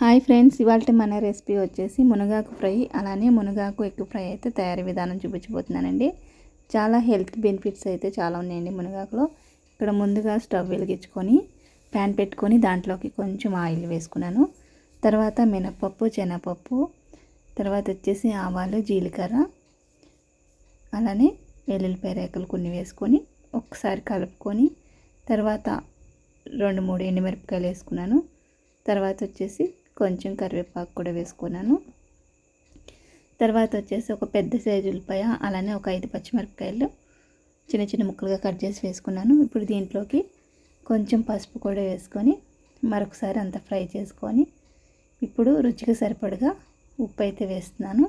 Hi friends, ఇవాళ మన recipe వచ్చేసి మునగాకు ఫ్రై, అలానే మునగాకు ఎగ్ ఫ్రై అయితే తయారీ విధానం చూపించబోతున్నానండి. చాలా హెల్త్ బెనిఫిట్స్ అయితే చాలా ఉన్నాయండి మునగాకులో. ఇక్కడ ముందుగా స్టవ్ వెలిగించుకొని ప్యాన్ పెట్టుకొని దాంట్లోకి కొంచెం ఆయిల్ వేసుకున్నాను. తర్వాత మినపప్పు, శనగపప్పు, తర్వాత వచ్చేసి ఆవాలు, జీలకర్ర, అలానే వెల్లుల్లిపాయ రేకలు కొన్ని వేసుకొని ఒకసారి కలుపుకొని తర్వాత 2-3 ఎండుమిరపకాయలు వేసుకున్నాను. తర్వాత వచ్చేసి కొంచెం కరివేపాకు కూడా వేసుకున్నాను. తర్వాత వచ్చేసి ఒక పెద్ద సైజు ఉల్లిపాయ, అలానే ఒక 5 పచ్చిమిరపకాయలు చిన్న చిన్న ముక్కలుగా కట్ చేసి వేసుకున్నాను. ఇప్పుడు దీంట్లోకి కొంచెం పసుపు కూడా వేసుకొని మరొకసారి అంతా ఫ్రై చేసుకొని ఇప్పుడు రుచికి సరిపడగా ఉప్పు అయితే వేస్తున్నాను.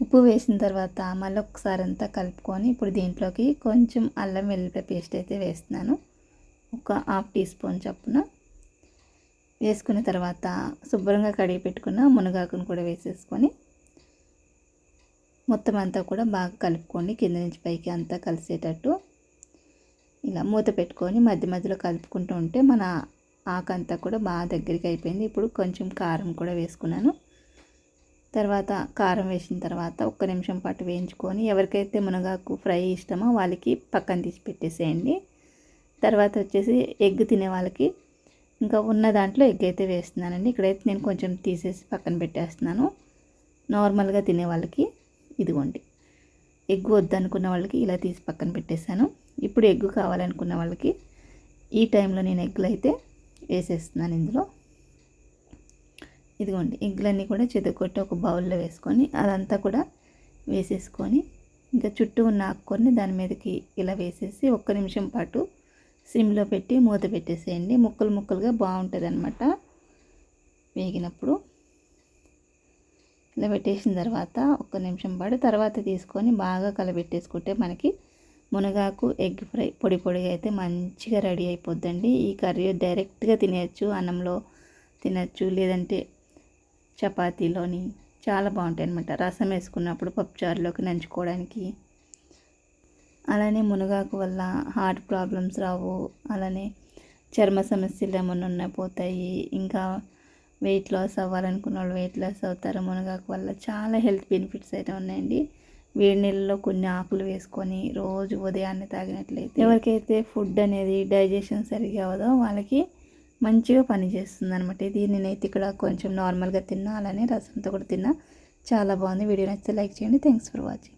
ఉప్పు వేసిన తర్వాత మళ్ళీ ఒకసారి అంతా కలుపుకొని ఇప్పుడు దీంట్లోకి కొంచెం అల్లం వెల్లుల్లిపాయ పేస్ట్ అయితే వేస్తున్నాను. ఒక 1/2 టీ స్పూన్ చొప్పున వేసుకున్న తర్వాత శుభ్రంగా కడిగి పెట్టుకున్న మునగాకును కూడా వేసేసుకొని మొత్తం అంతా కూడా బాగా కలుపుకోండి. కింద నుంచి పైకి అంతా కలిసేటట్టు ఇలా మూత పెట్టుకొని మధ్య మధ్యలో కలుపుకుంటూ ఉంటే మన ఆకంతా కూడా బాగా దగ్గరికి అయిపోయింది. ఇప్పుడు కొంచెం కారం కూడా వేసుకున్నాను. తర్వాత కారం వేసిన తర్వాత 1 నిమిషం పాటు వేయించుకొని ఎవరికైతే మునగాకు ఫ్రై ఇష్టమో వాళ్ళకి పక్కన తీసి పెట్టేసేయండి. తర్వాత వచ్చేసి ఎగ్ తినే వాళ్ళకి ఇంకా ఉన్న దాంట్లో ఎగ్ అయితే వేస్తున్నానండి. ఇక్కడైతే నేను కొంచెం తీసేసి పక్కన పెట్టేస్తున్నాను. నార్మల్గా తినే వాళ్ళకి ఇదిగోండి, ఎగ్ వద్దనుకున్న వాళ్ళకి ఇలా తీసి పక్కన పెట్టేశాను. ఇప్పుడు ఎగ్ కావాలనుకున్న వాళ్ళకి ఈ టైంలో నేను ఎగ్లు అయితే వేసేస్తున్నాను. ఇందులో ఇదిగోండి, ఎగ్లన్నీ కూడా చితకొట్టి ఒక బౌల్లో వేసుకొని అదంతా కూడా వేసేసుకొని ఇంకా చుట్టూ ఉన్న ఆకుకొని దాని మీదకి ఇలా వేసేసి 1 నిమిషం పాటు సిమ్లో పెట్టి మూత పెట్టేసేయండి. ముక్కలు ముక్కలుగా బాగుంటుంది అన్నమాట వేగినప్పుడు. ఇలా పెట్టేసిన తర్వాత 1 నిమిషం పాటు తర్వాత తీసుకొని బాగా కలబెట్టేసుకుంటే మనకి మునగాకు ఎగ్ ఫ్రై పొడి పొడిగా అయితే మంచిగా రెడీ అయిపోద్దండి. ఈ కర్రీ డైరెక్ట్గా తినేయచ్చు, అన్నంలో తినచ్చు, లేదంటే చపాతీలోని చాలా బాగుంటాయి అన్నమాట. రసం వేసుకున్నప్పుడు పప్పుచారులోకి నంచుకోవడానికి. అలానే మునగాకు వల్ల హార్ట్ ప్రాబ్లమ్స్ రావు, అలానే చర్మ సమస్యలు ఏమన్నా పోతాయి. ఇంకా వెయిట్ లాస్ అవ్వాలనుకున్న వాళ్ళు వెయిట్ లాస్ అవుతారు. మునగాకు వల్ల చాలా హెల్త్ బెనిఫిట్స్ అయితే ఉన్నాయండి. వేడి నీళ్ళలో కొన్ని ఆకులు వేసుకొని రోజు ఉదయాన్నే తాగినట్లయితే ఎవరికైతే ఫుడ్ అనేది డైజెషన్ సరిగా అవ్వదో వాళ్ళకి మంచిగా పనిచేస్తుంది అనమాట. ఇది నేనైతే ఇక్కడ కొంచెం నార్మల్గా తిన్నా, అలానే రసంతో కూడా తిన్నా. చాలా బాగుంది. వీడియో నచ్చితే లైక్ చేయండి. Thanks for watching.